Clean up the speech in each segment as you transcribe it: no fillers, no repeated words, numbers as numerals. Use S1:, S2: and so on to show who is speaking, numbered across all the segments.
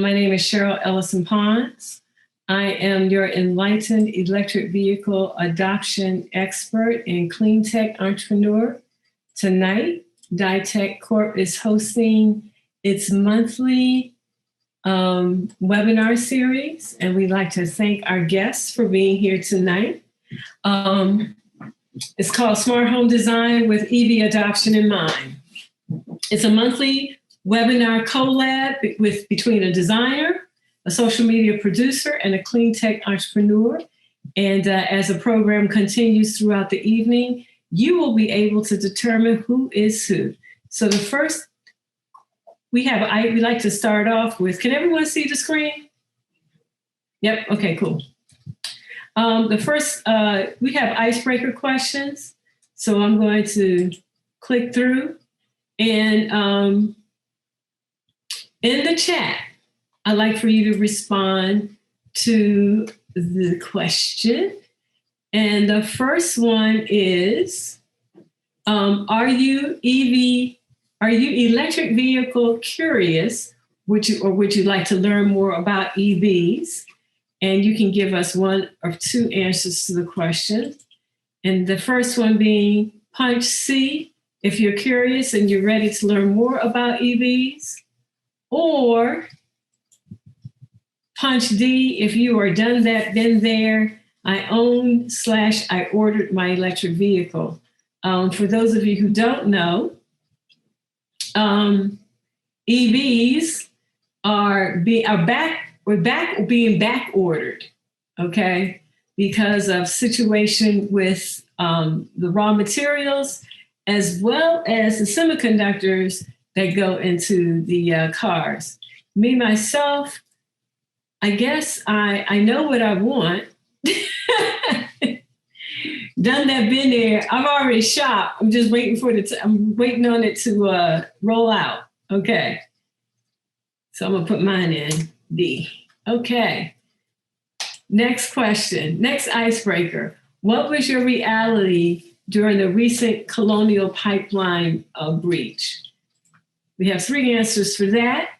S1: My name is Cheryl Ellison Pons. I am your enlightened electric vehicle adoption expert and clean tech entrepreneur. Tonight, DiTech Corp is hosting its monthly webinar series, and we'd like to thank our guests for being here tonight. It's called Smart Home Design with EV Adoption in Mind. It's a monthly webinar collab between a designer, a social media producer, and a clean tech entrepreneur. And as the program continues throughout the evening, you will be able to determine who is who. So the first, we like to start off with, can everyone see the screen? Yep, okay, cool. The first, we have icebreaker questions. So I'm going to click through, and in the chat, I'd like for you to respond to the question. And the first one is, are you electric vehicle curious? Would you like to learn more about EVs? And you can give us one or two answers to the question. And the first one being punch C if you're curious and you're ready to learn more about EVs, or punch D if you are done that, been there, I own/I ordered my electric vehicle. For those of you who don't know, EVs are being back ordered, okay, because of situation with the raw materials as well as the semiconductors that go into the cars. Me, myself, I guess I know what I want. Done that, been there. I've already shopped. I'm just waiting I'm waiting on it to roll out. Okay. So I'm gonna put mine in D. Okay. Next question. Next icebreaker. What was your reality during the recent Colonial Pipeline breach? We have three answers for that.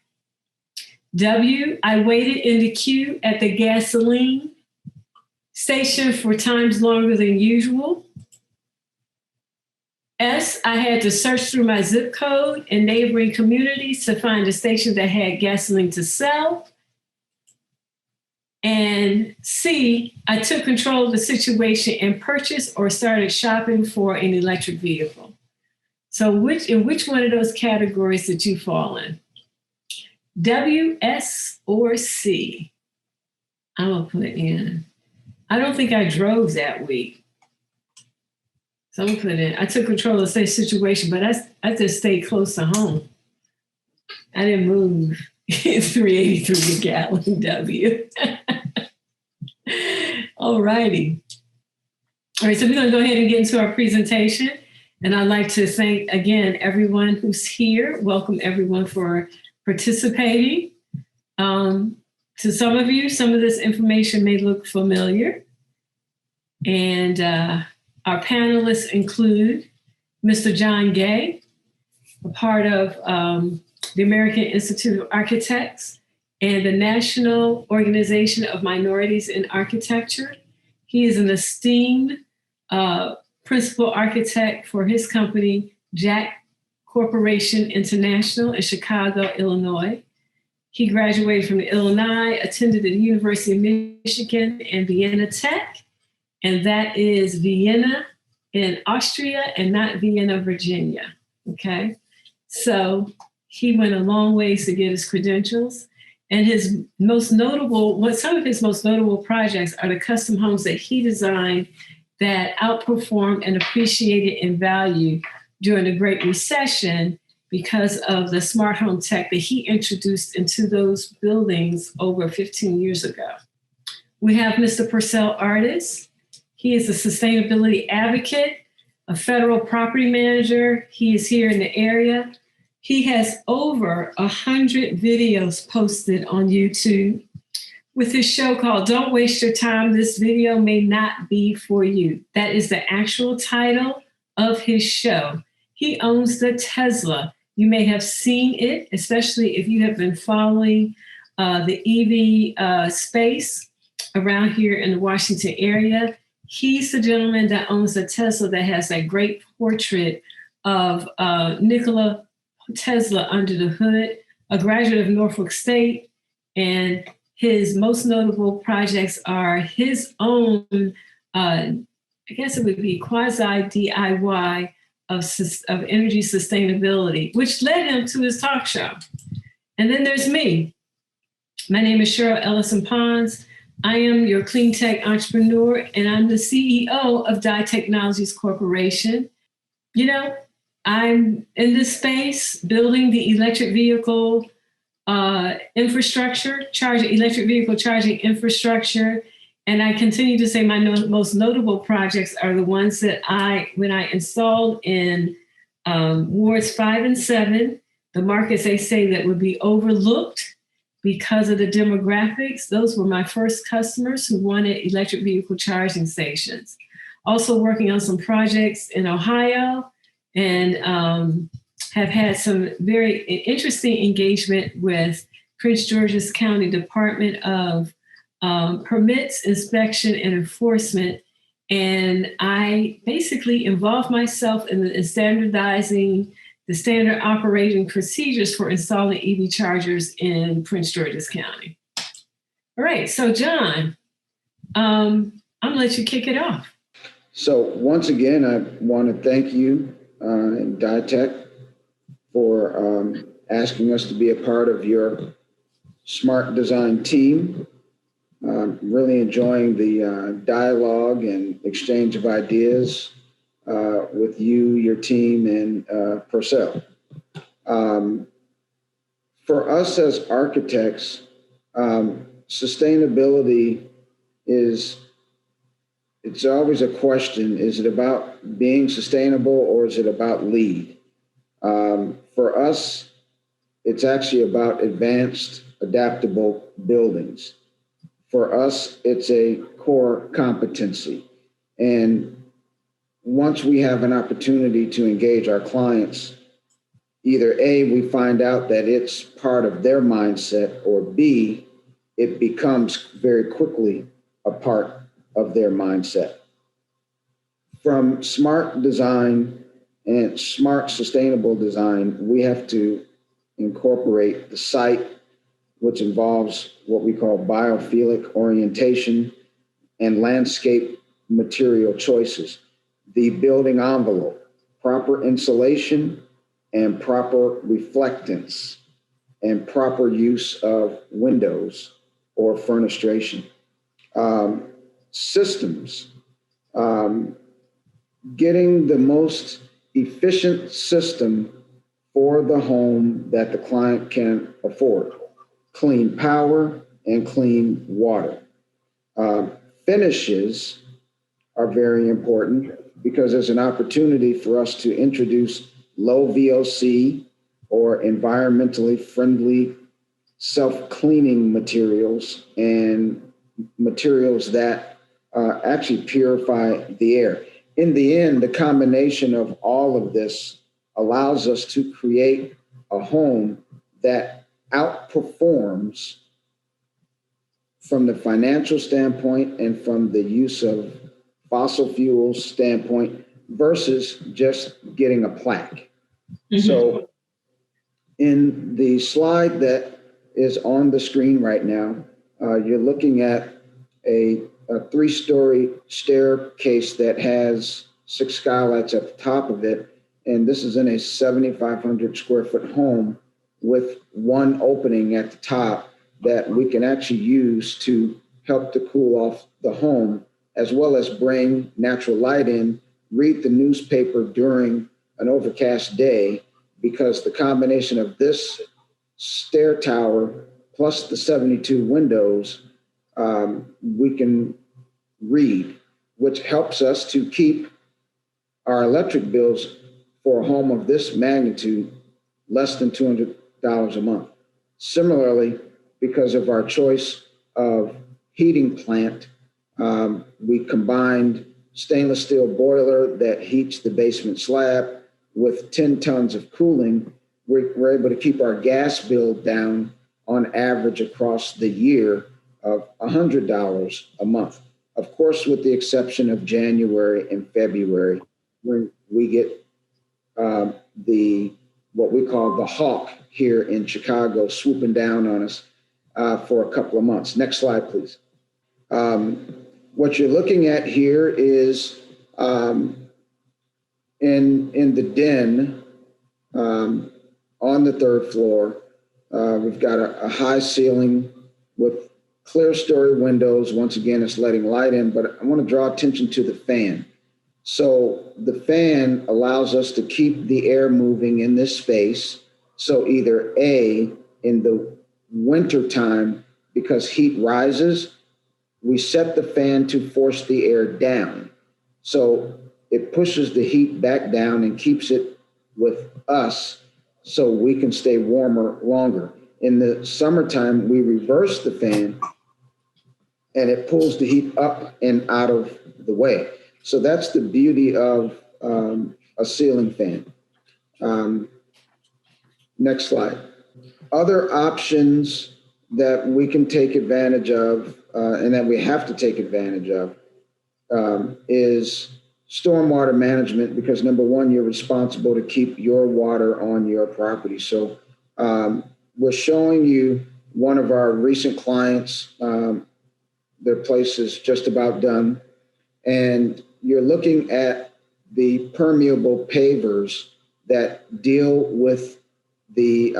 S1: W, I waited in the queue at the gasoline station for times longer than usual. S, I had to search through my zip code and neighboring communities to find a station that had gasoline to sell. And C, I took control of the situation and purchased or started shopping for an electric vehicle. So in which one of those categories did you fall in? W, S, or C? I'm gonna put in. I don't think I drove that week. So I'm gonna put in, I took control of the situation, but I just stayed close to home. I didn't move. 383 a gallon, W. All righty. All right, so we're gonna go ahead and get into our presentation. And I'd like to thank, again, everyone who's here. Welcome everyone for participating. To some of you, some of this information may look familiar. And our panelists include Mr. John Gay, a part of the American Institute of Architects and the National Organization of Minorities in Architecture. He is an esteemed principal architect for his company, Jack Corporation International in Chicago, Illinois. He graduated from Illinois, attended the University of Michigan and Vienna Tech, and that is Vienna in Austria and not Vienna, Virginia, okay? So he went a long ways to get his credentials, and some of his most notable projects are the custom homes that he designed that outperformed and appreciated in value during the Great Recession because of the smart home tech that he introduced into those buildings over 15 years ago. We have Mr. Purcell Artis. He is a sustainability advocate, a federal property manager. He is here in the area. He has over 100 videos posted on YouTube with his show called Don't Waste Your Time, This Video May Not Be For You. That is the actual title of his show. He owns the Tesla. You may have seen it, especially if you have been following the EV space around here in the Washington area. He's the gentleman that owns a Tesla that has a great portrait of Nikola Tesla under the hood, a graduate of Norfolk State. And his most notable projects are his own, I guess it would be quasi DIY of energy sustainability, which led him to his talk show. And then there's me. My name is Cheryl Ellison Pons. I am your clean tech entrepreneur, and I'm the CEO of Dye Technologies Corporation. You know, I'm in this space building the electric vehicle infrastructure, electric vehicle charging infrastructure. And I continue to say my most notable projects are the ones that when I installed in wards 5 and 7, the markets they say that would be overlooked because of the demographics. Those were my first customers who wanted electric vehicle charging stations. Also working on some projects in Ohio, and have had some very interesting engagement with Prince George's County Department of Permits, Inspection, and Enforcement. And I basically involved myself in standardizing the standard operating procedures for installing EV chargers in Prince George's County. All right, so John, I'm gonna let you kick it off.
S2: So once again, I want to thank you and DieTech for asking us to be a part of your smart design team. Really enjoying the dialogue and exchange of ideas with you, your team, and Purcell. For us as architects, sustainability it's always a question. Is it about being sustainable or is it about LEED? For us, it's actually about advanced, adaptable buildings. For us, it's a core competency. And once we have an opportunity to engage our clients, either A, we find out that it's part of their mindset, or B, it becomes very quickly a part of their mindset. From smart design and smart sustainable design, we have to incorporate the site, which involves what we call biophilic orientation and landscape material choices, the building envelope, proper insulation and proper reflectance, and proper use of windows or fenestration. Systems, getting the most efficient system for the home that the client can afford. Clean power and clean water. Finishes are very important because there's an opportunity for us to introduce low VOC or environmentally friendly self-cleaning materials and materials that actually purify the air. In the end, the combination of all of this allows us to create a home that outperforms from the financial standpoint and from the use of fossil fuels standpoint versus just getting a plaque. Mm-hmm. So in the slide that is on the screen right now, you're looking at a 3-story staircase that has 6 skylights at the top of it. And this is in a 7,500 square foot home with one opening at the top that we can actually use to help to cool off the home, as well as bring natural light in, read the newspaper during an overcast day, because the combination of this stair tower plus the 72 windows, we can read, which helps us to keep our electric bills for a home of this magnitude less than $200 a month. Similarly, because of our choice of heating plant, we combined stainless steel boiler that heats the basement slab with 10 tons of cooling. We're able to keep our gas bill down on average across the year of $100 a month. Of course, with the exception of January and February, when we get the what we call the hawk here in Chicago swooping down on us for a couple of months. Next slide, please. What you're looking at here is in the den on the third floor. We've got a high ceiling with clear story windows. Once again, it's letting light in, but I want to draw attention to the fan. So the fan allows us to keep the air moving in this space. So either A, in the winter time, because heat rises, we set the fan to force the air down. So it pushes the heat back down and keeps it with us so we can stay warmer longer. In the summertime, we reverse the fan and it pulls the heat up and out of the way. So that's the beauty of a ceiling fan. Next slide. Other options that we can take advantage of and that we have to take advantage of is stormwater management, because number one, you're responsible to keep your water on your property. So we're showing you one of our recent clients. Their place is just about done. And you're looking at the permeable pavers that deal with the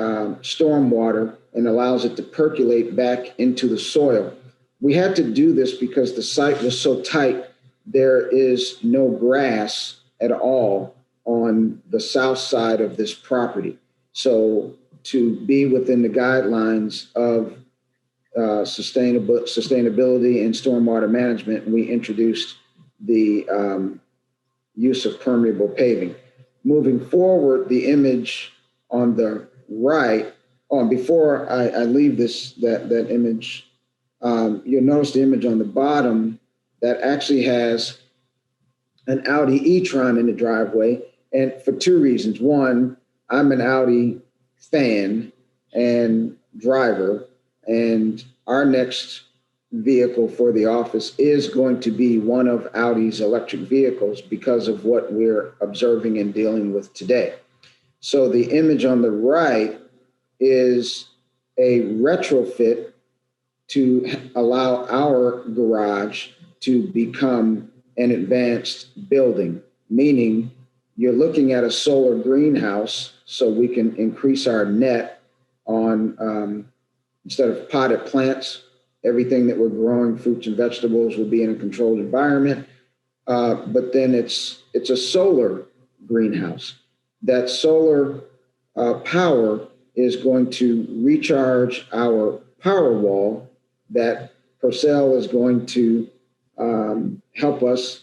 S2: stormwater and allows it to percolate back into the soil. We had to do this because the site was so tight. There is no grass at all on the south side of this property. So to be within the guidelines of sustainability and stormwater management, we introduced the use of permeable paving. Moving forward, the image on the right, before I leave that image, you'll notice the image on the bottom that actually has an Audi e-tron in the driveway, and for two reasons. One, I'm an Audi fan and driver, and our next vehicle for the office is going to be one of Audi's electric vehicles because of what we're observing and dealing with today. So the image on the right is a retrofit to allow our garage to become an advanced building, meaning you're looking at a solar greenhouse so we can increase our net on, instead of potted plants, everything that we're growing, fruits and vegetables, will be in a controlled environment. But then it's a solar greenhouse. That solar power is going to recharge our power wall. That Purcell is going to help us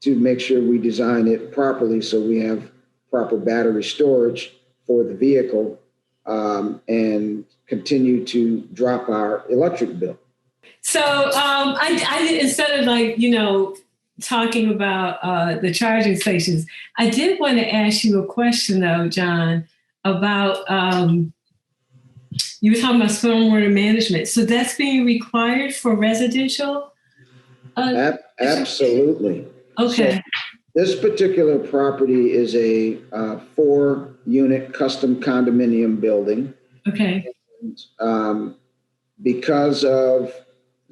S2: to make sure we design it properly so we have proper battery storage for the vehicle and continue to drop our electric bill.
S1: So I instead of talking about the charging stations, I did want to ask you a question though, John, about you were talking about stormwater management. So that's being required for residential?
S2: Absolutely.
S1: Okay.
S2: So this particular property is a 4-unit custom condominium building.
S1: Okay.
S2: And, because of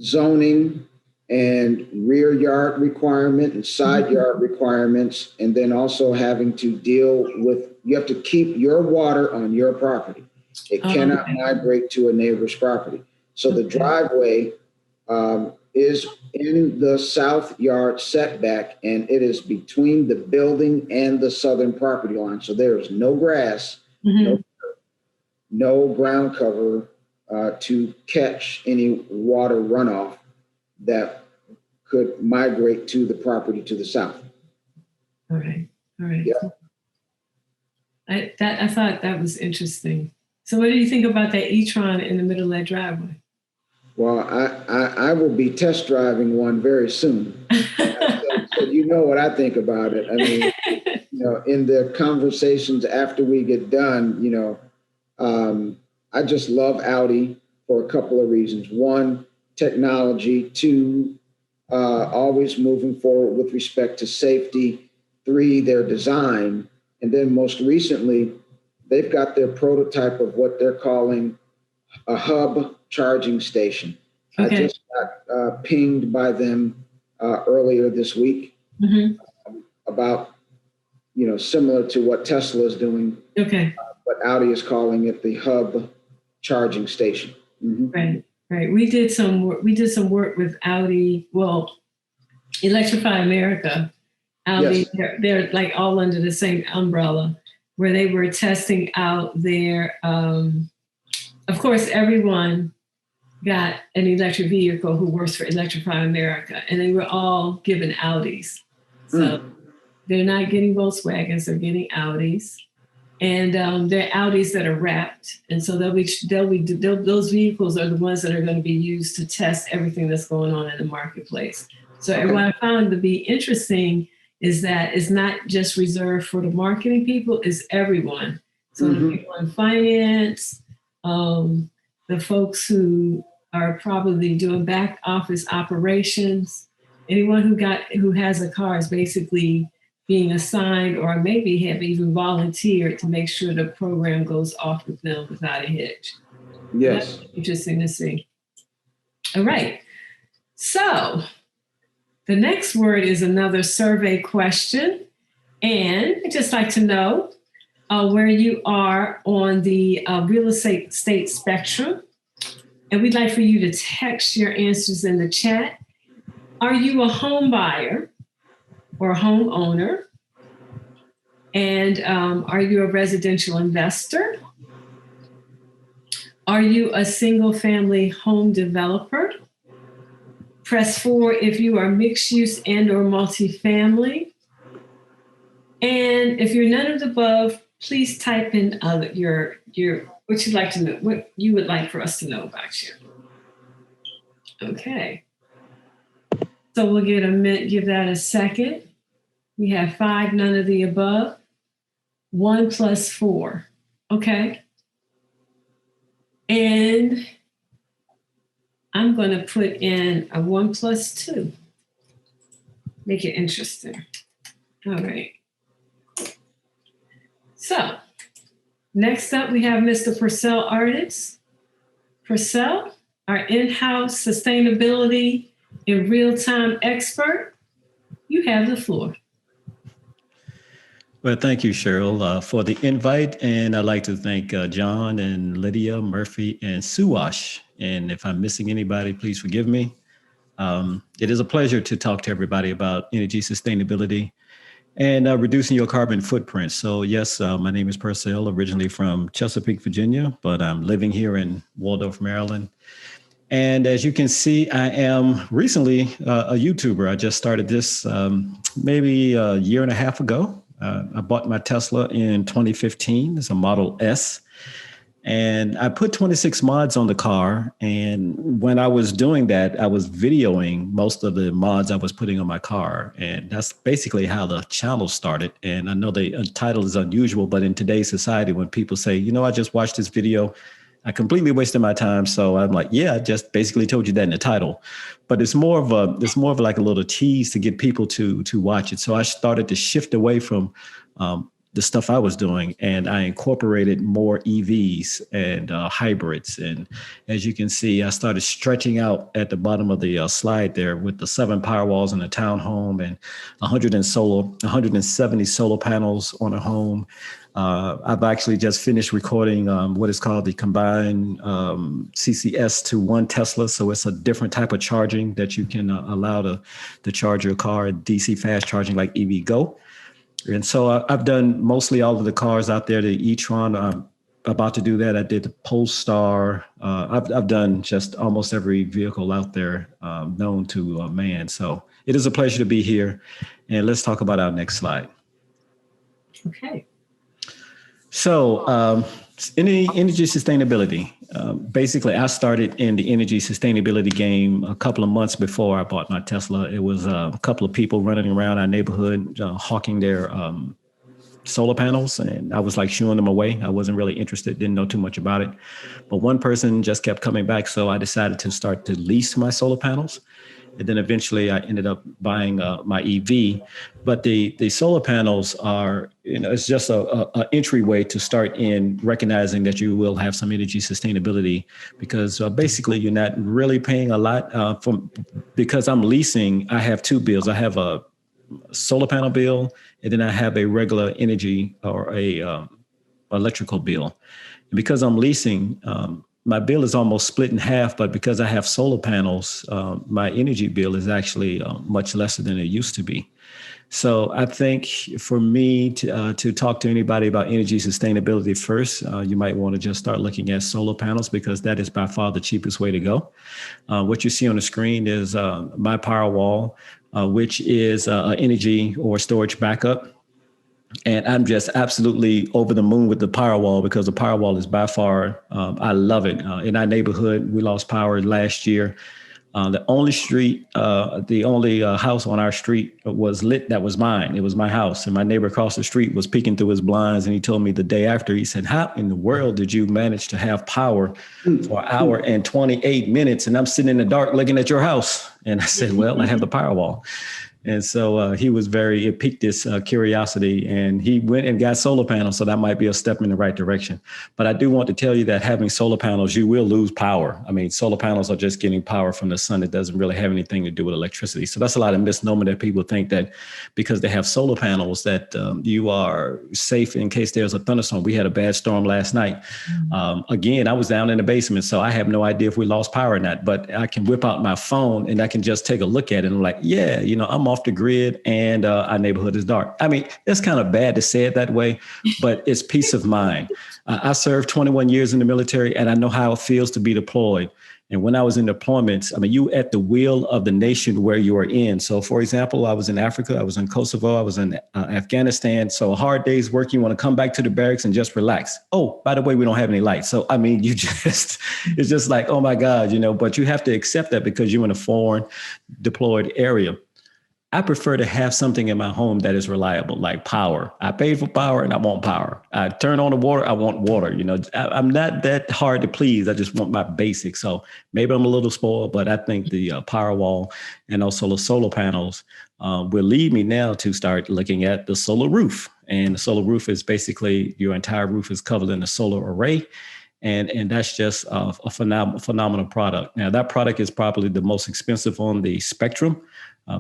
S2: zoning and rear yard requirement and side yard requirements, and then also having to deal with, you have to keep your water on your property. It cannot migrate to a neighbor's property. So the driveway is in the south yard setback, and it is between the building and the southern property line. So there is no grass, no ground cover to catch any water runoff that could migrate to the property to the south.
S1: All right.
S2: Yeah.
S1: I thought that was interesting. So what do you think about that e-tron in the middle of that driveway?
S2: Well, I will be test driving one very soon. So you know what I think about it. I mean, in the conversations after we get done, I just love Audi. for a couple of reasons. One, technology. Two, always moving forward with respect to safety. Three, their design. And then most recently, they've got their prototype of what they're calling a hub charging station. Okay. I just got pinged by them earlier this week about, similar to what Tesla is doing. Okay. But Audi is calling it the hub charging station.
S1: Right. We did some work with Audi. Well, Electrify America. Audi, yes. They're like all under the same umbrella, where they were testing out their. Of course, everyone got an electric vehicle who works for Electrify America, and they were all given Audis. So they're not getting Volkswagens; they're getting Audis. And they're Audis that are wrapped, and so those vehicles are the ones that are going to be used to test everything that's going on in the marketplace. So what I found to be interesting is that it's not just reserved for the marketing people; it's everyone. So the people in finance, the folks who are probably doing back office operations, anyone who has a car is basically being assigned or maybe have even volunteered to make sure the program goes off with them without a hitch.
S2: Yes.
S1: That's interesting to see. All right. So the next word is another survey question. And I'd just like to know where you are on the real estate spectrum. And we'd like for you to text your answers in the chat. Are you a home buyer or a homeowner? And are you a residential investor? Are you a single family home developer? Press 4 if you are mixed use and or multifamily. And if you're none of the above, please type in your what you'd like to know, what you would like for us to know about you. Okay. So we'll give that a second. We have 5, none of the above. 1 plus 4. Okay. And I'm going to put in a 1 plus 2. Make it interesting. All right. So next up, we have Mr. Purcell Artist. Purcell, our in-house sustainability and real-time expert. You have the floor.
S3: Well, thank you, Cheryl, for the invite. And I'd like to thank John and Lydia, Murphy, and Suwash. And if I'm missing anybody, please forgive me. It is a pleasure to talk to everybody about energy sustainability and reducing your carbon footprint. So yes, my name is Purcell, originally from Chesapeake, Virginia, but I'm living here in Waldorf, Maryland. And as you can see, I am recently a YouTuber. I just started this maybe a year and a half ago. I bought my Tesla in 2015. It's a Model S. And I put 26 mods on the car. And when I was doing that, I was videoing most of the mods I was putting on my car. And that's basically how the channel started. And I know the title is unusual, but in today's society, when people say, I just watched this video, I completely wasted my time. So I'm like, yeah, I just basically told you that in the title. But it's more of like a little tease to get people to watch it. So I started to shift away from the stuff I was doing, and I incorporated more EVs and hybrids. And as you can see, I started stretching out at the bottom of the slide there with the 7 Powerwalls in a townhome and 170 solar panels on a home. I've actually just finished recording what is called the combined CCS to 1 Tesla. So it's a different type of charging that you can allow to charge your car, DC fast charging like EV Go. And so I've done mostly all of the cars out there, the e-tron. I'm about to do that. I did the Polestar. I've done just almost every vehicle out there known to man. So it is a pleasure to be here. And let's talk about our next slide.
S1: Okay.
S3: So energy sustainability. Basically, I started in the energy sustainability game a couple of months before I bought my Tesla. It was a couple of people running around our neighborhood hawking their solar panels, and I was like shooing them away. I wasn't really interested, didn't know too much about it. But one person just kept coming back. So I decided to start to lease my solar panels. And then eventually I ended up buying my EV. But the solar panels are, it's just a entryway to start in recognizing that you will have some energy sustainability, because basically you're not really paying a lot because I'm leasing. I have two bills. I have a solar panel bill, and then I have a regular energy or a electrical bill. And because I'm leasing, my bill is almost split in half, but because I have solar panels, my energy bill is actually much less than it used to be. So I think for me to talk to anybody about energy sustainability first, you might want to just start looking at solar panels, because that is by far the cheapest way to go. What you see on the screen is my Powerwall, which is energy or storage backup. And I'm just absolutely over the moon with the Powerwall, because the Powerwall is by far, I love it. In our neighborhood, we lost power last year. The only house on our street was lit. That was mine. It was my house. And my neighbor across the street was peeking through his blinds. And he told me the day after, he said, "How in the world did you manage to have power for an hour and 28 minutes? And I'm sitting in the dark looking at your house." And I said, "Well, I have the Powerwall." And so it piqued his curiosity, and he went and got solar panels. So that might be a step in the right direction. But I do want to tell you that having solar panels, you will lose power. I mean, solar panels are just getting power from the sun. It doesn't really have anything to do with electricity. So that's a lot of misnomer that people think that because they have solar panels that you are safe in case there's a thunderstorm. We had a bad storm last night. Again, I was down in the basement, so I have no idea if we lost power or not. But I can whip out my phone and I can just take a look at it. And I'm like, yeah, I'm off the grid and our neighborhood is dark. I mean, it's kind of bad to say it that way, but it's peace of mind. I served 21 years in the military, and I know how it feels to be deployed. And when I was in deployments, I mean, you at the will of the nation where you are in. So, for example, I was in Africa, I was in Kosovo, I was in Afghanistan. So a hard day's work, you want to come back to the barracks and just relax. Oh, by the way, we don't have any lights. So, I mean, it's just like, oh my God, but you have to accept that because you're in a foreign deployed area. I prefer to have something in my home that is reliable, like power. I paid for power and I want power. I turn on the water, I want water. I'm not that hard to please. I just want my basics. So maybe I'm a little spoiled, but I think the Powerwall and also the solar panels will lead me now to start looking at the solar roof. And the solar roof is basically your entire roof is covered in a solar array. And that's just a phenomenal product. Now, that product is probably the most expensive on the spectrum.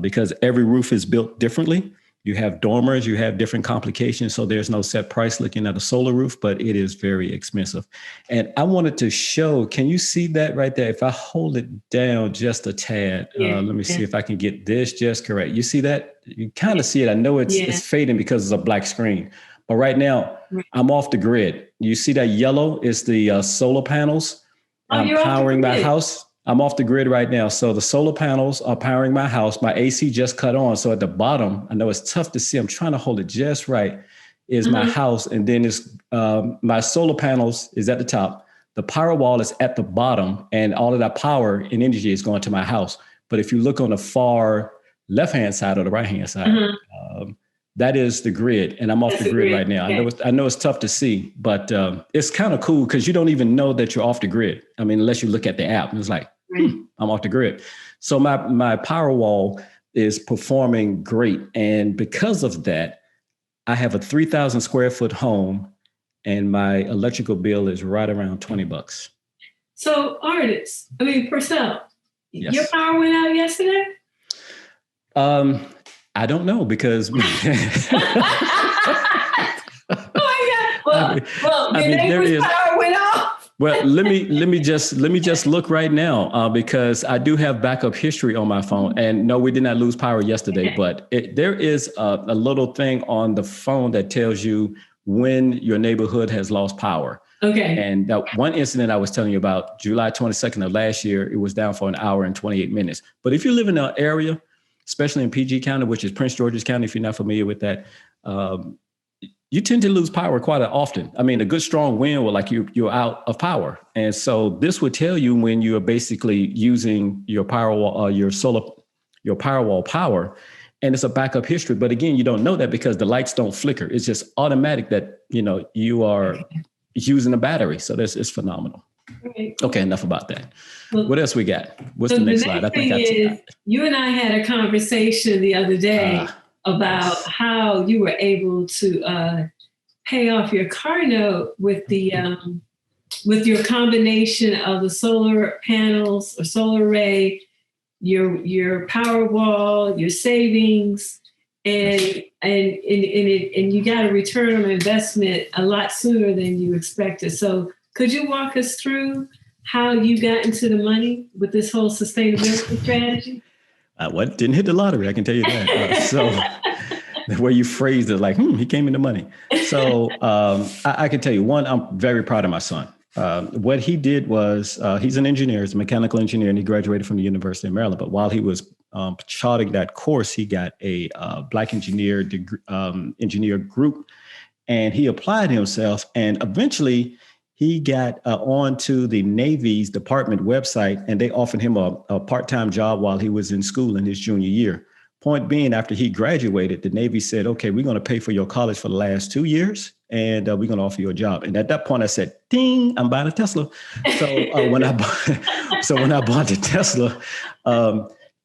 S3: Because every roof is built differently. You have dormers, you have different complications. So there's no set price looking at a solar roof, but it is very expensive. And I wanted to show, can you see that right there? If I hold it down just a tad, let me see if I can get this just correct. You see that? You kind of see it. I know it's fading because it's a black screen. But right now, I'm off the grid. You see that yellow is the solar panels. I'm powering my house. I'm off the grid right now. So the solar panels are powering my house. My AC just cut on. So at the bottom, I know it's tough to see. I'm trying to hold it just right, is my house. And then it's my solar panels is at the top. The Powerwall is at the bottom. And all of that power and energy is going to my house. But if you look on the far left-hand side or the right-hand side, that is the grid. And I'm off the grid right now. I know it's tough to see, but it's kind of cool because you don't even know that you're off the grid. I mean, unless you look at the app and it's like, I'm off the grid. So my Powerwall is performing great. And because of that, I have a 3,000 square foot home and my electrical bill is right around $20.
S1: So Purcell, your power went out yesterday?
S3: I don't know because.
S1: Well, the neighbor's power went off.
S3: Well, let me just look right now because I do have backup history on my phone. And no, we did not lose power yesterday, but there is a little thing on the phone that tells you when your neighborhood has lost power. Okay. And that one incident I was telling you about, July 22nd of last year, it was down for an hour and 28 minutes. But if you live in an area, especially in PG County, which is Prince George's County, if you're not familiar with that, you tend to lose power quite often. I mean, a good strong wind will you're out of power. And so this would tell you when you are basically using your Powerwall, your Powerwall power, and it's a backup history. But again, you don't know that because the lights don't flicker. It's just automatic that, you are using a battery. So it's phenomenal.
S1: Right.
S3: Okay, enough about that.
S1: Well,
S3: what else we got? What's
S1: so
S3: the next slide?
S1: I think you and I had a conversation the other day about how you were able to pay off your car note with the with your combination of the solar panels or solar array, your power wall, your savings, and you got a return on investment a lot sooner than you expected. So could you walk us through how you got into the money with this whole sustainability strategy?
S3: Didn't hit the lottery, I can tell you that. So the way you phrased it, like, he came into money. So I can tell you, one, I'm very proud of my son. What he did was, he's an engineer, he's a mechanical engineer, and he graduated from the University of Maryland. But while he was charting that course, he got a Black engineer group, and he applied himself, and eventually he got onto the Navy's department website, and they offered him a part-time job while he was in school in his junior year. Point being, after he graduated, the Navy said, okay, we're going to pay for your college for the last 2 years, and we're going to offer you a job. And at that point I said, ding, I'm buying a Tesla. So when I bought the Tesla,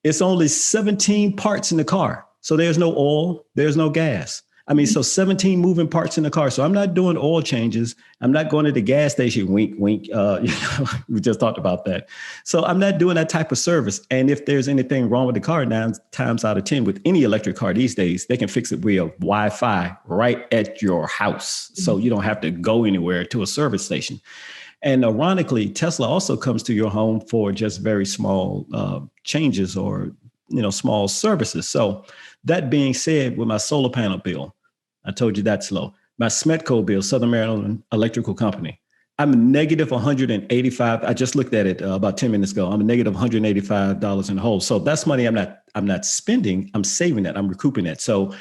S3: it's only 17 parts in the car. So there's no oil, there's no gas. So 17 moving parts in the car. So I'm not doing oil changes. I'm not going to the gas station, wink, wink. We just talked about that. So I'm not doing that type of service. And if there's anything wrong with the car, 9 times out of 10 with any electric car these days, they can fix it via Wi-Fi right at your house. So you don't have to go anywhere to a service station. And ironically, Tesla also comes to your home for just very small changes or, small services. So that being said, with my solar panel bill, I told you that's low. My SMETCO bill, Southern Maryland Electrical Company, I'm negative 185. I just looked at it about 10 minutes ago. I'm a negative $185 in the hole. So that's money I'm not spending. I'm saving that. I'm recouping that. So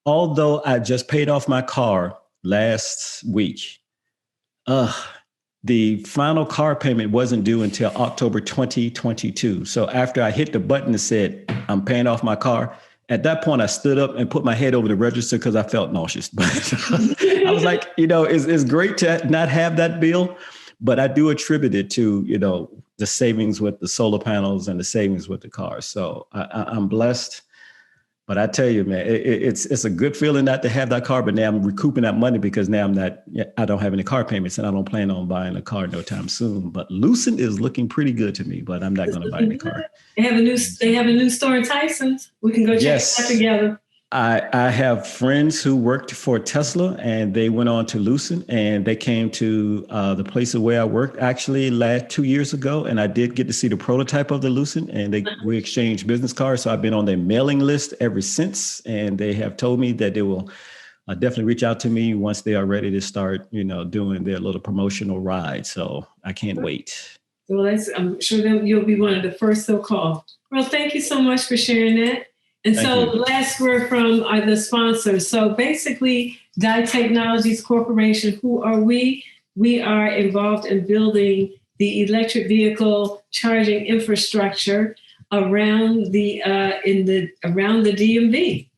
S3: although I just paid off my car last week, the final car payment wasn't due until October 2022. So after I hit the button that said, I'm paying off my car, at that point, I stood up and put my head over the register because I felt nauseous. But I was like, it's great to not have that bill, but I do attribute it to, the savings with the solar panels and the savings with the car. So I'm blessed. But I tell you, man, it's a good feeling not to have that car, but now I'm recouping that money because now I don't have any car payments and I don't plan on buying a car no time soon. But Lucent is looking pretty good to me, but I'm not going to buy any car.
S1: They have a new store in Tyson's. We can go check that together.
S3: I have friends who worked for Tesla and they went on to Lucent and they came to the place where I worked actually 2 years ago. And I did get to see the prototype of the Lucent and we exchanged business cards. So I've been on their mailing list ever since. And they have told me that they will definitely reach out to me once they are ready to start, doing their little promotional ride. So I can't wait.
S1: Well, I'm sure you'll be one of the first they'll call. Well, thank you so much for sharing that. And so the last word from the sponsors. So basically, Dye Technologies Corporation, who are we? We are involved in building the electric vehicle charging infrastructure around the DMV.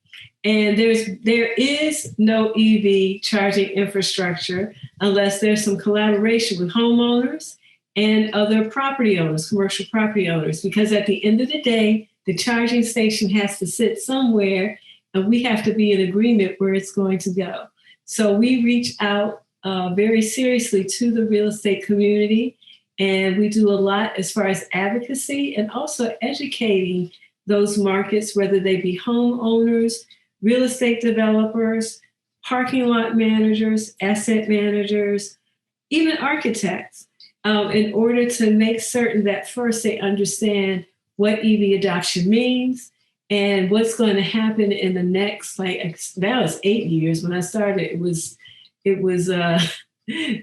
S1: And there is no EV charging infrastructure unless there's some collaboration with homeowners and other property owners, commercial property owners, because at the end of the day, the charging station has to sit somewhere and we have to be in agreement where it's going to go. So we reach out very seriously to the real estate community, and we do a lot as far as advocacy and also educating those markets, whether they be homeowners, real estate developers, parking lot managers, asset managers, even architects, in order to make certain that first they understand what EV adoption means and what's going to happen in the next, that was 8 years when I started. It was the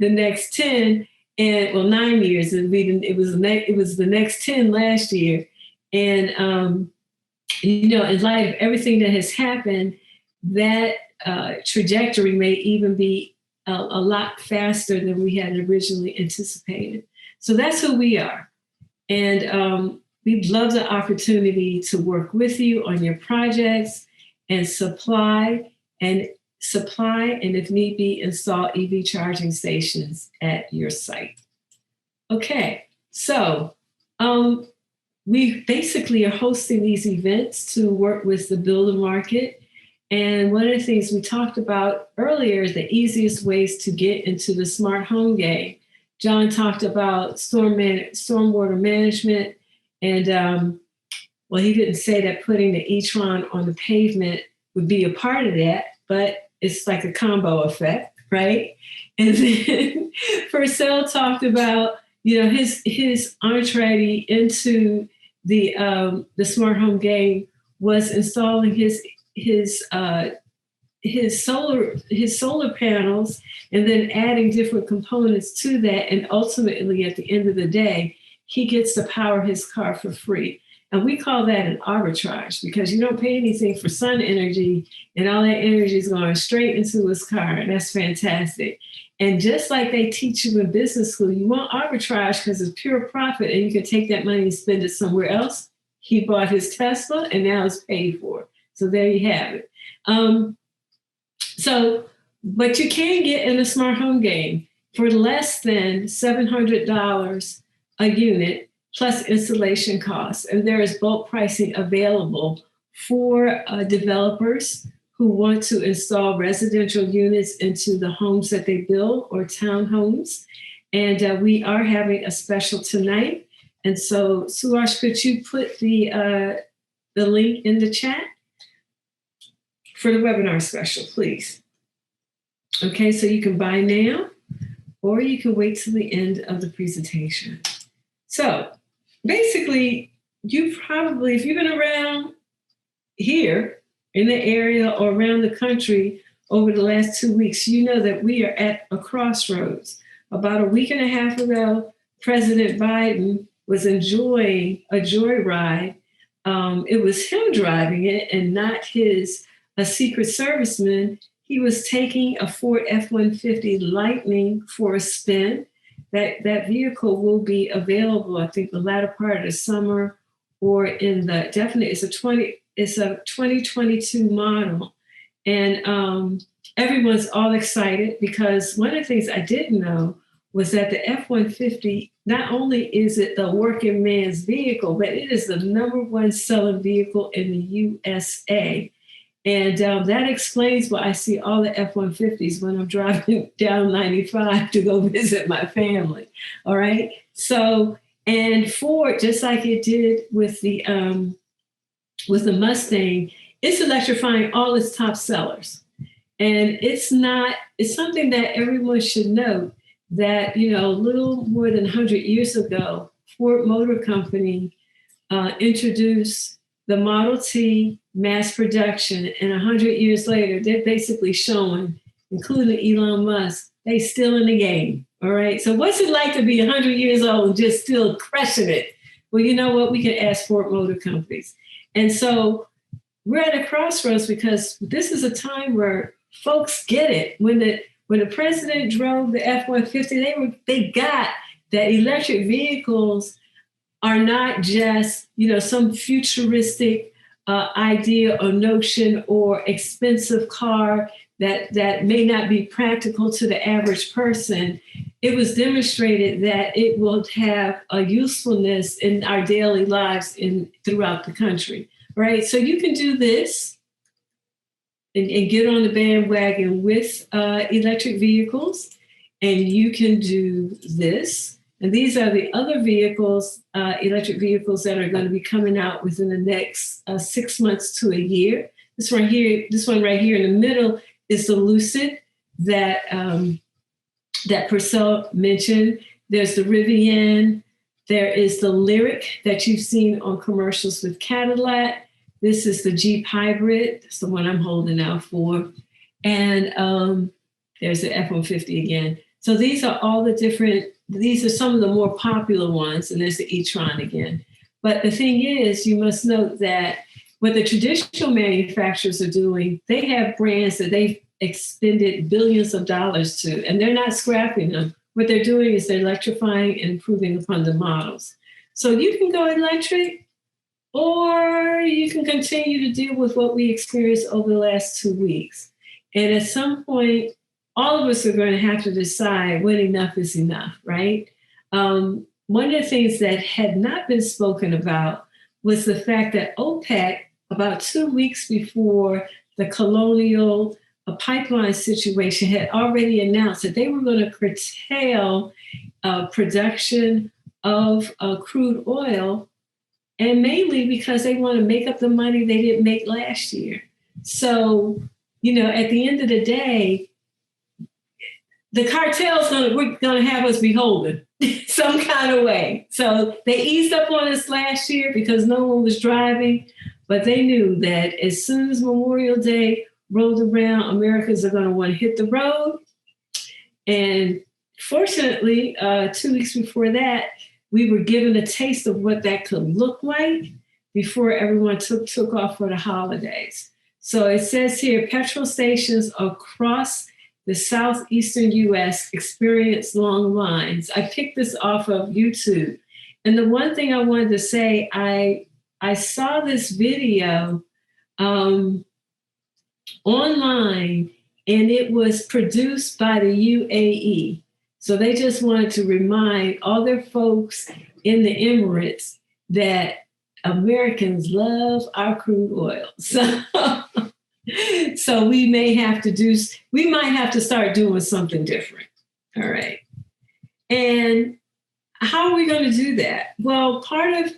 S1: next 10 and 9 years, and it was the next 10 last year. And in light of everything that has happened, that trajectory may even be a lot faster than we had originally anticipated. So that's who we are. And we'd love the opportunity to work with you on your projects and supply, and if need be, install EV charging stations at your site. Okay, so we basically are hosting these events to work with the builder market. And one of the things we talked about earlier is the easiest ways to get into the smart home game. John talked about stormwater management, and well, he didn't say that putting the e-tron on the pavement would be a part of that, but it's like a combo effect, right? And then Purcell talked about, his entree into the smart home game was installing his solar panels and then adding different components to that, and ultimately at the end of the day, he gets to power his car for free. And we call that an arbitrage, because you don't pay anything for sun energy, and all that energy is going straight into his car. And that's fantastic. And just like they teach you in business school, you want arbitrage because it's pure profit, and you can take that money and spend it somewhere else. He bought his Tesla, and now it's paid for. So there you have it. But you can get in a smart home game for less than $700 a unit, plus installation costs. And there is bulk pricing available for developers who want to install residential units into the homes that they build, or townhomes. And we are having a special tonight. And so, Suresh, could you put the link in the chat for the webinar special, please? Okay, so you can buy now, or you can wait till the end of the presentation. So basically, you probably, if you've been around here in the area or around the country over the last 2 weeks, you know that we are at a crossroads. About a week and a half ago, President Biden was enjoying a joyride. It was him driving it and not a Secret Serviceman. He was taking a Ford F-150 Lightning for a spin. That vehicle will be available, I think, the latter part of the summer, or it's a 2022 model. And everyone's all excited, because one of the things I didn't know was that the F-150, not only is it the working man's vehicle, but it is the #1 selling vehicle in the USA. And that explains why I see all the F-150s when I'm driving down 95 to go visit my family. All right. So, and Ford, just like it did with the Mustang, it's electrifying all its top sellers. And it's something that everyone should know, that, a little more than 100 years ago, Ford Motor Company introduced the Model T mass production, and 100 years later, they're basically showing, including Elon Musk, they still in the game. All right. So what's it like to be 100 years old and just still crushing it? Well, you know what? We can ask Ford Motor Companies. And so we're at a crossroads, because this is a time where folks get it. When the president drove the F-150, they got that electric vehicles are not just, some futuristic idea or notion or expensive car that may not be practical to the average person. It was demonstrated that it will have a usefulness in our daily lives throughout the country, right? So you can do this and get on the bandwagon with electric vehicles, and you can do this. And these are the other vehicles, electric vehicles, that are going to be coming out within the next 6 months to a year. This one right here in the middle is the Lucid that Purcell mentioned. There's the Rivian. There is the Lyric that you've seen on commercials with Cadillac. This is the Jeep Hybrid. That's the one I'm holding out for. And there's the F-150 again. So these are some of the more popular ones, and there's the e-tron again. But the thing is, you must note that what the traditional manufacturers are doing, they have brands that they've expended billions of dollars to, and they're not scrapping them. What they're doing is they're electrifying and improving upon the models. So you can go electric, or you can continue to deal with what we experienced over the last 2 weeks. And at some point, all of us are going to have to decide when enough is enough, right? One of the things that had not been spoken about was the fact that OPEC, about 2 weeks before the Colonial pipeline situation, had already announced that they were going to curtail production of crude oil, and mainly because they want to make up the money they didn't make last year. So, at the end of the day, the cartel's going to have us beholden some kind of way. So they eased up on us last year because no one was driving, but they knew that as soon as Memorial Day rolled around, Americans are going to want to hit the road. And fortunately, 2 weeks before that, we were given a taste of what that could look like before everyone took off for the holidays. So it says here, petrol stations across the southeastern U.S. experience long lines. I picked this off of YouTube. And the one thing I wanted to say, I saw this video online, and it was produced by the UAE. So they just wanted to remind all their folks in the Emirates that Americans love our crude oil. So we might have to start doing something different. All right. And how are we going to do that? Well, part of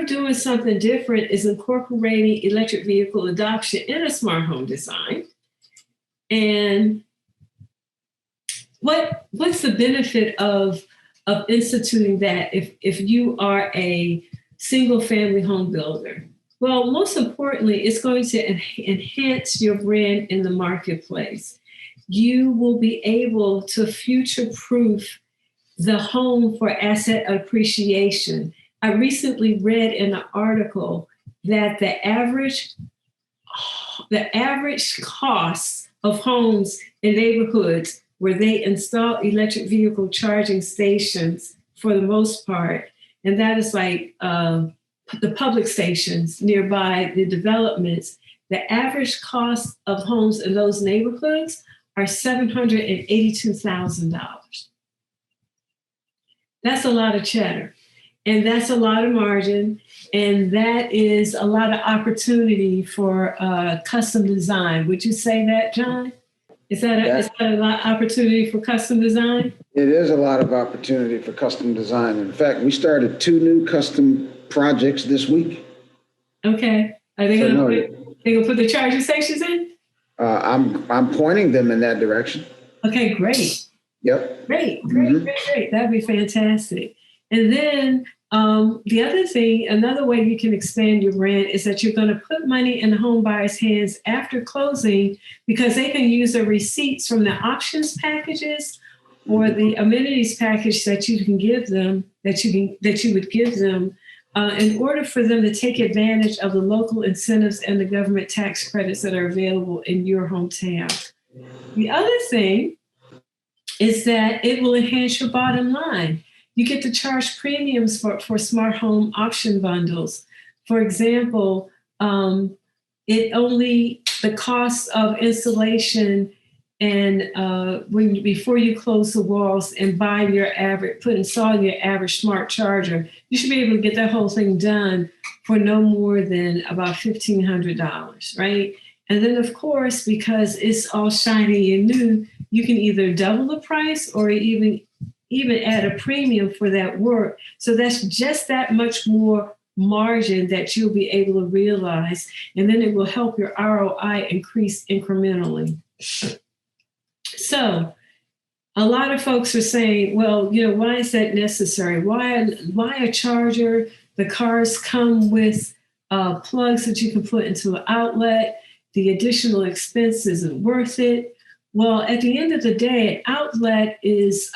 S1: doing something different is incorporating electric vehicle adoption in a smart home design. And what's the benefit of instituting that if you are a single family home builder? Well, most importantly, it's going to enhance your brand in the marketplace. You will be able to future-proof the home for asset appreciation. I recently read in an article that the average cost of homes in neighborhoods where they install electric vehicle charging stations, for the most part, and that is like the public stations nearby the developments, the average cost of homes in those neighborhoods are $782,000. That's a lot of cheddar, and that's a lot of margin, and that is a lot of opportunity for custom design. Would you say that, John? Is that a lot of opportunity for custom design?
S2: It is a lot of opportunity for custom design. In fact, we started 2 new custom projects this week.
S1: Okay. Are they going to put the charging stations in?
S2: I'm pointing them in that direction.
S1: Okay, great.
S2: Yep.
S1: Great. That'd be fantastic. And then the other thing, another way you can expand your brand is that you're going to put money in the home buyer's hands after closing, because they can use the receipts from the options packages or the amenities package that you can give them, that you would give them in order for them to take advantage of the local incentives and the government tax credits that are available in your hometown. The other thing is that it will enhance your bottom line. You get to charge premiums for smart home option bundles. For example, the cost of installation and before you close the walls and installing your average smart charger, you should be able to get that whole thing done for no more than about $1,500, right? And then, of course, because it's all shiny and new, you can either double the price or even add a premium for that work. So that's just that much more margin that you'll be able to realize. And then it will help your ROI increase incrementally. So a lot of folks are saying, well, why is that necessary? Why a charger? The cars come with plugs that you can put into an outlet. The additional expense isn't worth it. Well, at the end of the day, an outlet is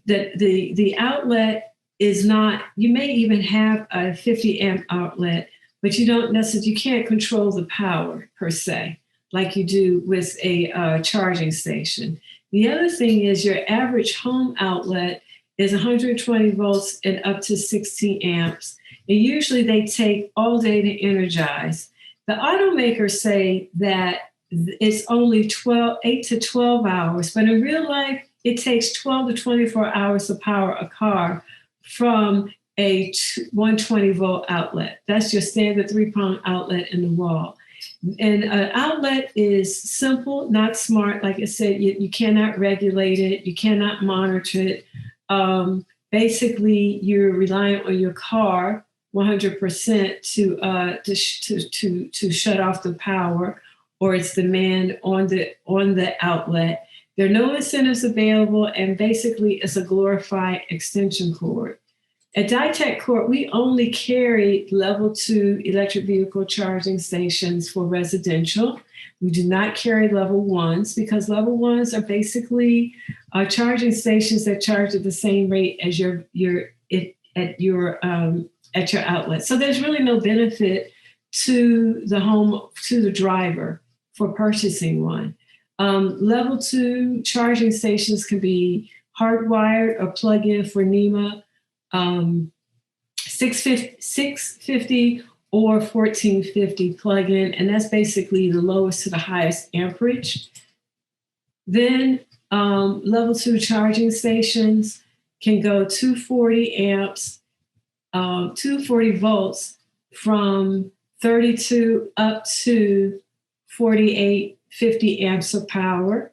S1: the outlet is not, you may even have a 50 amp outlet, but you can't control the power per se, like you do with a charging station. The other thing is your average home outlet is 120 volts and up to 16 amps. and usually they take all day to energize. The automakers say that it's only 8 to 12 hours, but in real life, it takes 12 to 24 hours to power a car from a 120 volt outlet. That's your standard 3-prong outlet in the wall. And an outlet is simple, not smart. Like I said, you cannot regulate it. You cannot monitor it. Basically, you're relying on your car 100% to shut off the power or its demand on the outlet. There are no incentives available, and basically, it's a glorified extension cord. At Ditech Corp, we only carry level 2 electric vehicle charging stations for residential. We do not carry level 1s because level 1s are basically charging stations that charge at the same rate as at your outlet. So there's really no benefit to the driver for purchasing one. Level 2 charging stations can be hardwired or plug-in for NEMA 650 or 1450 plug-in, and that's basically the lowest to the highest amperage. Then level 2 charging stations can go 240 amps, 240 volts from 32 up to 4850 amps of power.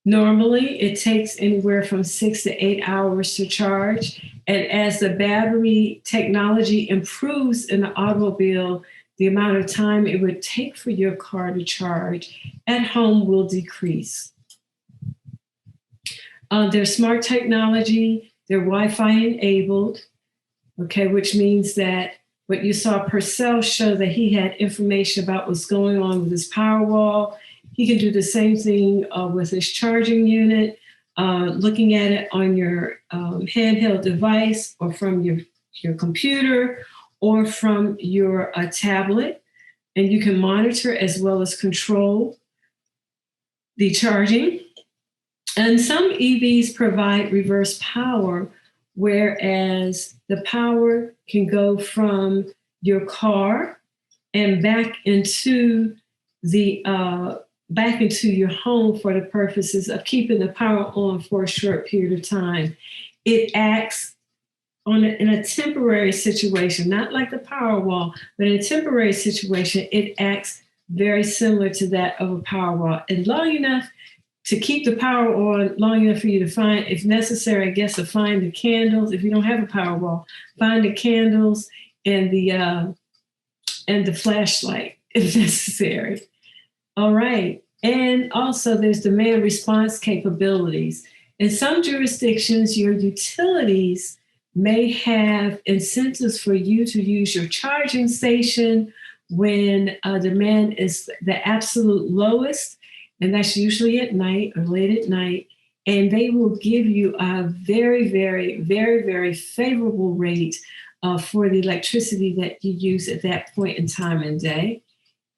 S1: Normally, it takes anywhere from 6 to 8 hours to charge. And as the battery technology improves in the automobile, the amount of time it would take for your car to charge at home will decrease. They're smart technology, they're Wi-Fi enabled, okay, which means that what you saw Purcell show that he had information about what's going on with his power wall. He can do the same thing with his charging unit, looking at it on your handheld device or from your computer or from your tablet. And you can monitor as well as control the charging. And some EVs provide reverse power, whereas the power can go from your car and back into your home for the purposes of keeping the power on for a short period of time. It acts in a temporary situation, not like the power wall, but in a temporary situation, it acts very similar to that of a power wall. And long enough to keep the power on, long enough for you to find, if necessary, I guess, to find the candles. If you don't have a power wall, find the candles and the flashlight if necessary. All right. And also there's demand response capabilities. In some jurisdictions, your utilities may have incentives for you to use your charging station when demand is the absolute lowest, and that's usually at night or late at night. And they will give you a very, very, very, very favorable rate for the electricity that you use at that point in time and day.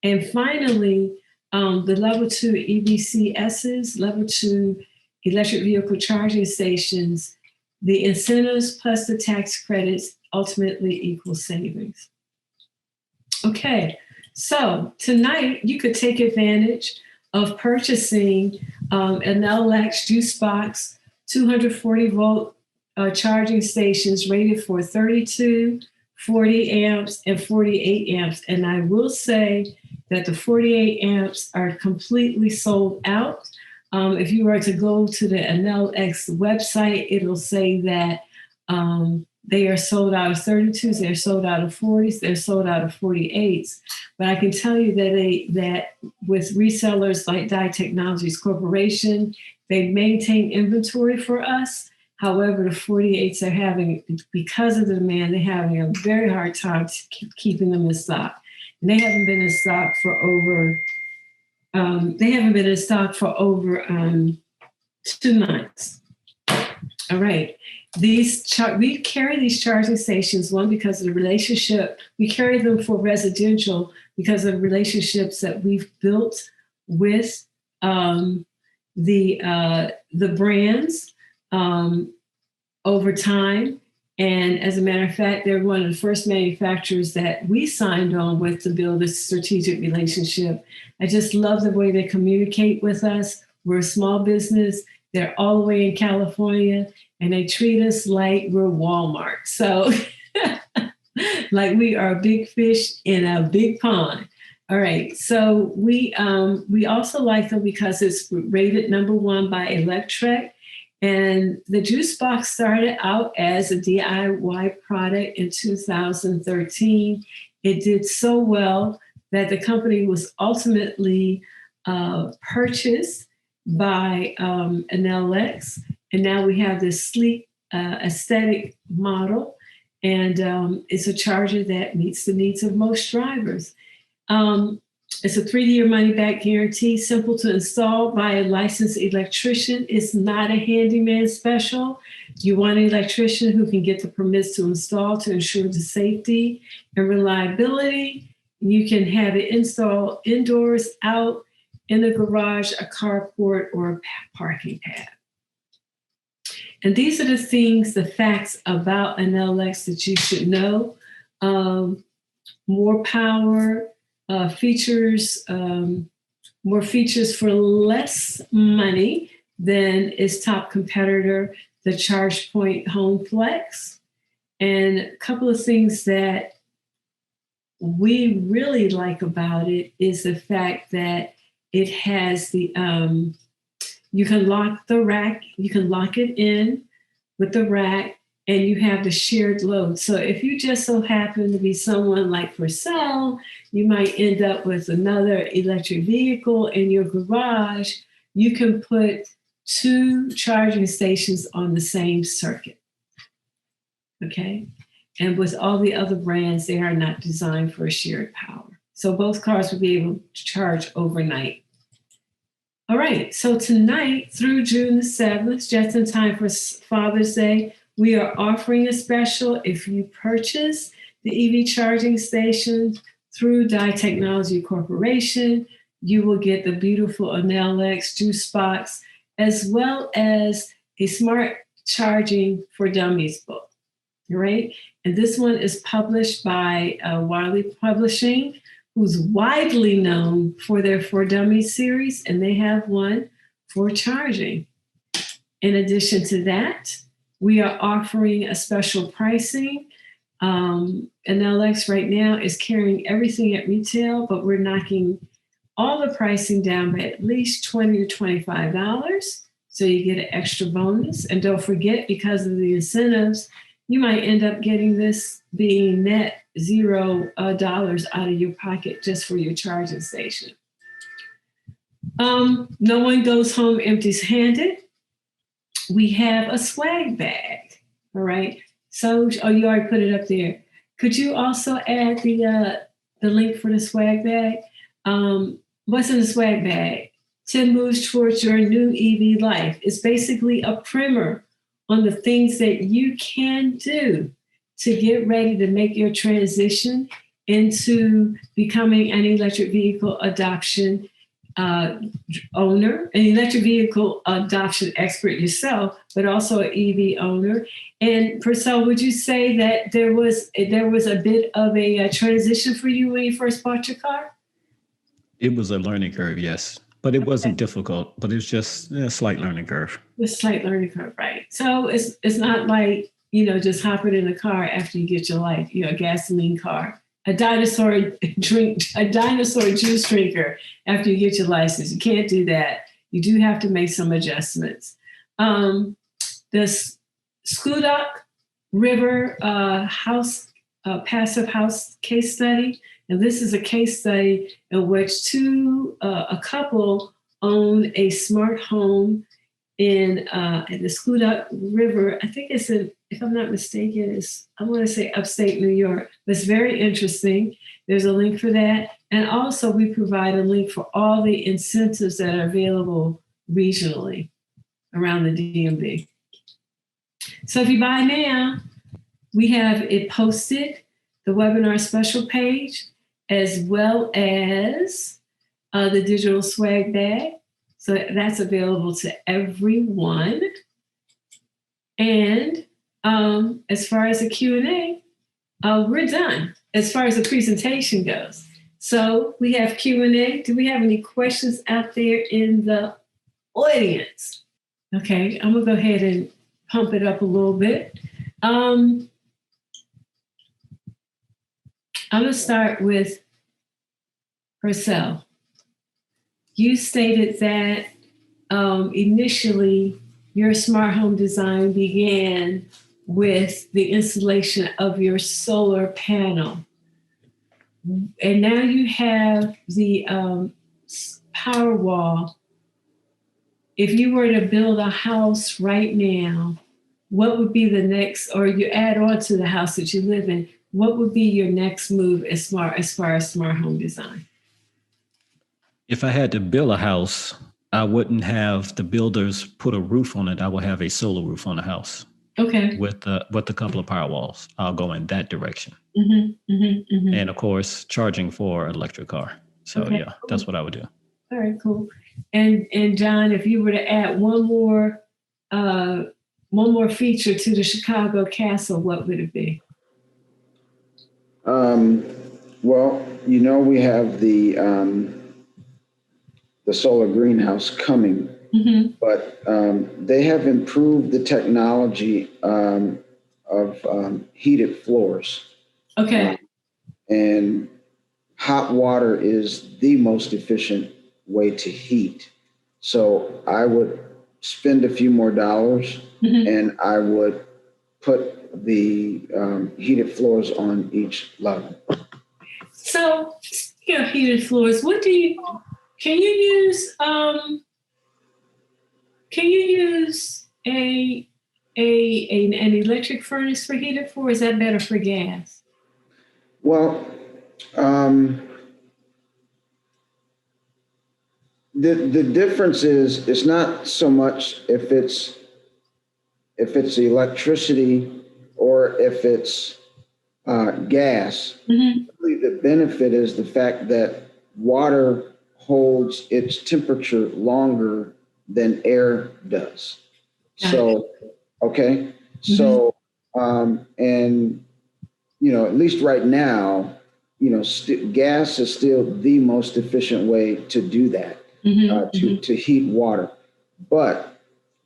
S1: And finally, the level 2 EVCSs, level 2 electric vehicle charging stations, the incentives plus the tax credits ultimately equal savings. Okay, so tonight you could take advantage of purchasing an LX juice box, 240 volt charging stations rated for 32, 40 amps, and 48 amps. And I will say that the 48 amps are completely sold out. If you were to go to the NLX website, it'll say that they are sold out of 32s, they're sold out of 40s, they're sold out of 48s. But I can tell you that with resellers like Dye Technologies Corporation, they maintain inventory for us. However, the 48s are having, because of the demand, they're having a very hard time keeping them in stock. And they haven't been in stock for over 2 months. All right. We carry these charging stations, one, because of the relationship. We carry them for residential because of relationships that we've built with the brands over time. And as a matter of fact, they're one of the first manufacturers that we signed on with to build a strategic relationship. I just love the way they communicate with us. We're a small business. They're all the way in California, and they treat us like we're Walmart. So like we are a big fish in a big pond. All right. So we also like them because it's rated #1 by Electrek. And the juice box started out as a DIY product in 2013. It did so well that the company was ultimately purchased by NLX. And now we have this sleek aesthetic model. And it's a charger that meets the needs of most drivers. It's a 3-year money-back guarantee, simple to install by a licensed electrician. It's not a handyman special. You want an electrician who can get the permits to install to ensure the safety and reliability. You can have it installed indoors, out, in a garage, a carport, or a parking pad. And these are the things, the facts about an LX that you should know. More power, features, more features for less money than its top competitor, the ChargePoint Home Flex. And a couple of things that we really like about it is the fact that it has the, you can lock the rack, you can lock it in with the rack, and you have the shared load. So if you just so happen to be someone like Purcell, you might end up with another electric vehicle in your garage. You can put 2 charging stations on the same circuit, okay? And with all the other brands, they are not designed for a shared power. So both cars will be able to charge overnight. All right, so tonight through June the 7th, just in time for Father's Day, we are offering a special. If you purchase the EV charging station through Dye Technology Corporation, you will get the beautiful NLX juice box, as well as a smart charging for dummies book. All right. And this one is published by Wiley Publishing, who's widely known for their For Dummies series, and they have one for charging. In addition to that, we are offering a special pricing. NLX right now is carrying everything at retail, but we're knocking all the pricing down by at least $20 to $25. So you get an extra bonus. And don't forget, because of the incentives, you might end up getting this being net $0 out of your pocket just for your charging station. No one goes home empty-handed. We have a swag bag, all right? So, you already put it up there. Could you also add the link for the swag bag? What's in the swag bag? 10 moves towards your new EV life. It's basically a primer on the things that you can do to get ready to make your transition into becoming an electric vehicle adoption owner, an electric vehicle adoption expert yourself, but also an EV owner. And Purcell, would you say that there was a bit of a transition for you when you first bought your car?
S3: It was a learning curve, yes, but it wasn't difficult. But it's just a slight learning curve.
S1: A slight learning curve, right? So it's not like just hopping in a car after you get your life. A gasoline car. A dinosaur juice drinker after you get your license. You can't do that. You do have to make some adjustments. The Scudock River passive house case study, and this is a case study in which a couple own a smart home in the Scudock River. I think it's if I'm not mistaken, I want to say upstate New York. But it's very interesting. There's a link for that. And also we provide a link for all the incentives that are available regionally around the DMV. So if you buy now, we have it posted, the webinar special page, as well as the digital swag bag. So that's available to everyone. And As far as the Q&A, we're done as far as the presentation goes. So we have Q&A. Do we have any questions out there in the audience? Okay, I'm gonna go ahead and pump it up a little bit. I'm gonna start with Purcell. You stated that initially your smart home design began with the installation of your solar panel. And now you have the power wall. If you were to build a house right now, what would be the next, or you add on to the house that you live in, what would be your next move as far as smart home design?
S3: If I had to build a house, I wouldn't have the builders put a roof on it. I would have a solar roof on the house.
S1: Okay.
S3: With a couple of power walls. I'll go in that direction.
S1: Mm-hmm, mm-hmm, mm-hmm.
S3: And of course, charging for an electric car. So
S1: okay,
S3: yeah,
S1: cool.
S3: That's what I would do.
S1: All right, cool. And John, if you were to add one more feature to the Chicago Castle, what would it be?
S2: Well, we have the solar greenhouse coming, mm-hmm. but they have improved the technology of heated floors.
S1: Okay.
S2: And hot water is the most efficient way to heat. So I would spend a few more dollars, mm-hmm. and I would put the heated floors on each level.
S1: So, speaking of heated floors, can you use an electric furnace for heated floor? Is that better for gas?
S2: Well, the difference is it's not so much if it's electricity or if it's gas. Mm-hmm. The benefit is the fact that water holds its temperature longer than air does. So, okay. Mm-hmm. So, and, at least right now, gas is still the most efficient way to do that, mm-hmm. to heat water. But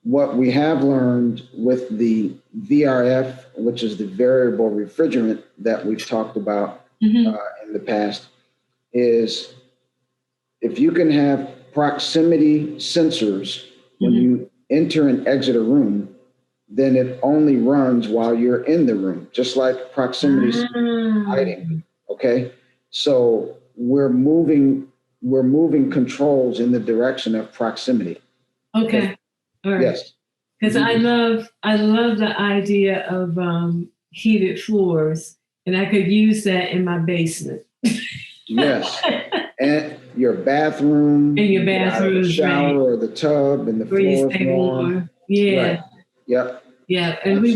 S2: what we have learned with the VRF, which is the variable refrigerant that we've talked about, mm-hmm. In the past, is if you can have proximity sensors, mm-hmm. when you enter and exit a room, then it only runs while you're in the room, just like proximity lighting. Okay, so we're moving controls in the direction of proximity.
S1: Okay, all right. Yes, because mm-hmm. I love the idea of heated floors, and I could use that in my basement.
S2: Yes. And your bathroom, the shower, right. Or the tub, and the floor is warm.
S1: Yeah. Right.
S2: Yep.
S1: Yeah, and Absolutely.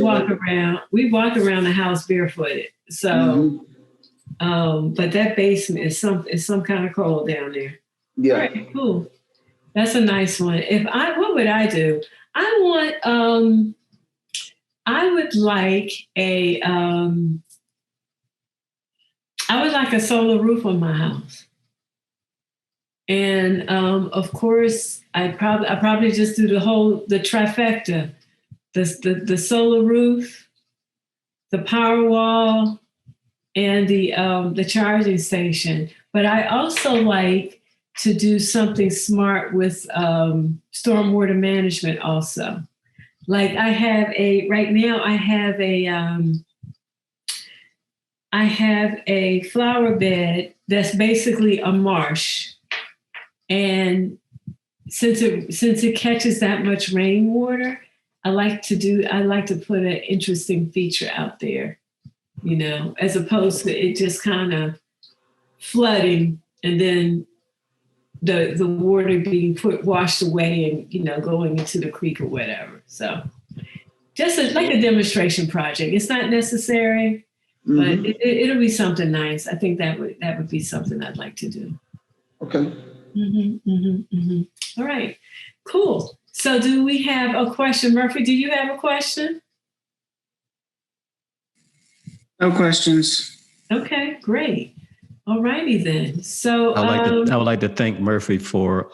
S1: we walk around the house barefooted. So, mm-hmm. But that basement is some kind of cold down there.
S2: Yeah.
S1: All right, cool. That's a nice one. What would I do? I would like a solar roof on my house. And of course, I probably just do the trifecta, the solar roof, the power wall, and the charging station. But I also like to do something smart with stormwater management also. Like right now I have a flower bed that's basically a marsh. And since it catches that much rainwater, I like to put an interesting feature out there, as opposed to it just kind of flooding and then the water being washed away and going into the creek or whatever. So just like a demonstration project. It's not necessary, mm-hmm. but it'll be something nice. I think that would be something I'd like to do.
S2: Okay.
S1: Mm-hmm, mm-hmm, mm-hmm. All right, cool. So do we have a question? Murphy, do you have a question?
S4: No questions.
S1: Okay, great. All righty then. So
S3: I would like to thank Murphy for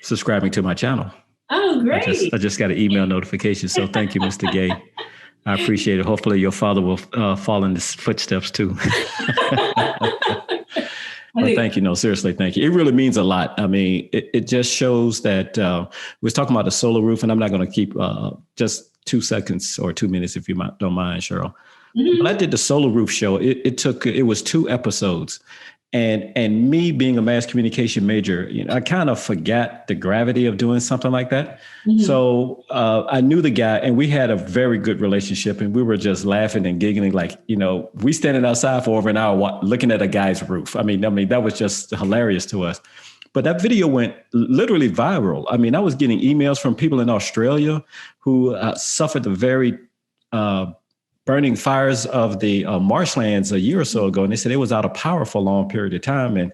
S3: subscribing to my channel.
S1: Oh, great.
S3: I just got an email notification. So thank you, Mr. Gay. I appreciate it. Hopefully your father will fall in his footsteps too. Well, thank you. No, seriously, thank you. It really means a lot. I mean, it just shows that we was talking about the solar roof, and I'm not going to keep just 2 seconds or 2 minutes if you don't mind, Cheryl. Mm-hmm. When I did the solar roof show, it was 2 episodes. And me being a mass communication major, I kind of forgot the gravity of doing something like that. Mm-hmm. So I knew the guy, and we had a very good relationship, and we were just laughing and giggling, like, we standing outside for over an hour looking at a guy's roof. I mean, that was just hilarious to us. But that video went literally viral. I mean, I was getting emails from people in Australia who suffered the very burning fires of the marshlands a year or so ago. And they said it was out of power for a long period of time. And,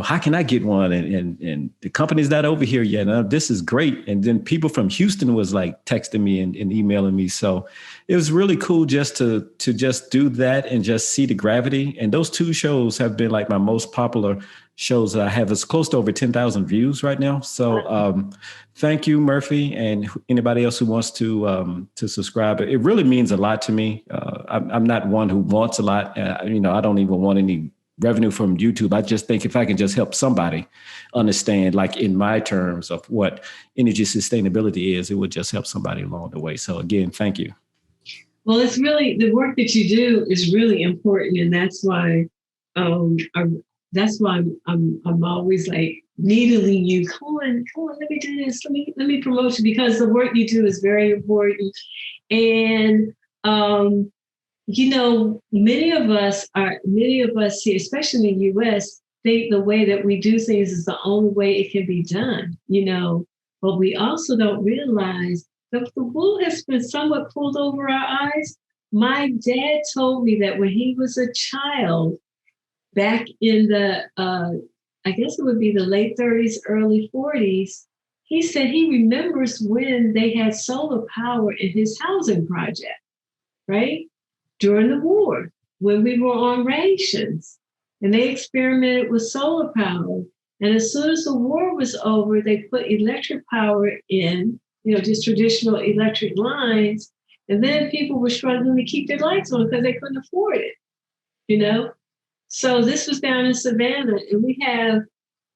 S3: how can I get one? And the company's not over here yet. This is great. And then people from Houston was like texting me and emailing me. So it was really cool just to just do that and just see the gravity. And those 2 shows have been like my most popular shows that I have. It's close to over 10,000 views right now. So thank you, Murphy, and anybody else who wants to subscribe. It really means a lot to me. I'm not one who wants a lot. I don't even want any revenue from YouTube. I just think if I can just help somebody understand, like in my terms of what energy sustainability is, it would just help somebody along the way. So again, thank you.
S1: Well, it's really, the work that you do is really important, and that's why I'm always like needling you. Come on, let me do this. Let me promote you, because the work you do is very important. And many of us here, especially in the US, think the way that we do things is the only way it can be done. But we also don't realize that the wool has been somewhat pulled over our eyes. My dad told me that when he was a child, back in the, I guess it would be the late 30s, early 40s, he said he remembers when they had solar power in his housing project, right? During the war, when we were on rations, and they experimented with solar power. And as soon as the war was over, they put electric power in, just traditional electric lines. And then people were struggling to keep their lights on because they couldn't afford it, So this was down in Savannah, and we have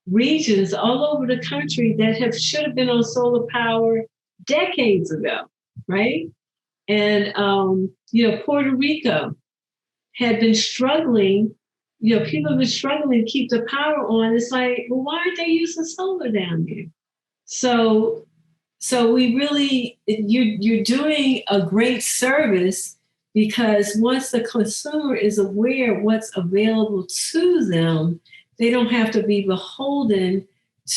S1: regions all over the country that should have been on solar power decades ago, right? And, Puerto Rico had been struggling, people have been struggling to keep the power on. It's like, well, why aren't they using solar down there? So we really, you're doing a great service, because once the consumer is aware of what's available to them, they don't have to be beholden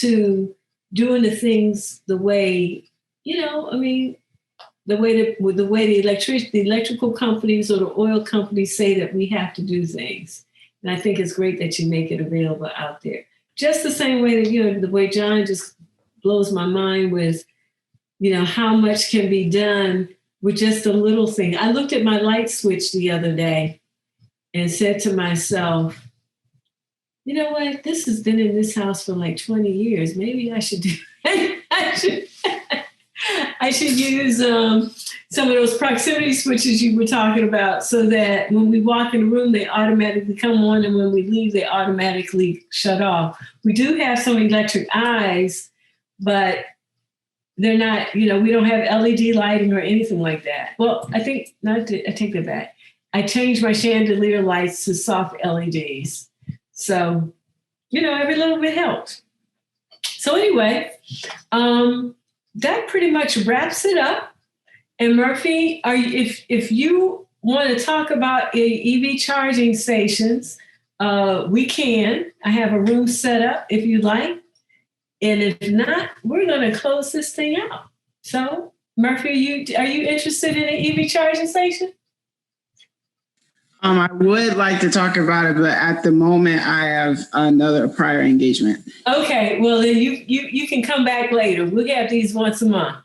S1: to doing the things the way, the way the electrical companies or the oil companies say that we have to do things. And I think it's great that you make it available out there. Just the same way that, the way John just blows my mind with, how much can be done with just a little thing. I looked at my light switch the other day and said to myself, you know what? This has been in this house for like 20 years. Maybe I should I should use some of those proximity switches you were talking about, so that when we walk in the room, they automatically come on, and when we leave, they automatically shut off. We do have some electric eyes, but they're not, we don't have LED lighting or anything like that. Well, I take that back. I changed my chandelier lights to soft LEDs. So, every little bit helps. So anyway, that pretty much wraps it up. And Murphy, if you want to talk about EV charging stations, we can. I have a room set up if you like. And if not, we're going to close this thing out. So, Murphy, are you interested in an EV charging station?
S4: I would like to talk about it, but at the moment I have another prior engagement.
S1: Okay, well then you can come back later. We'll have these once a month.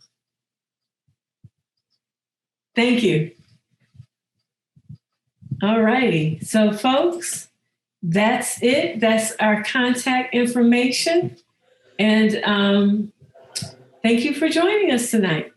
S1: Thank you. All righty. So, folks, that's it. That's our contact information. And thank you for joining us tonight.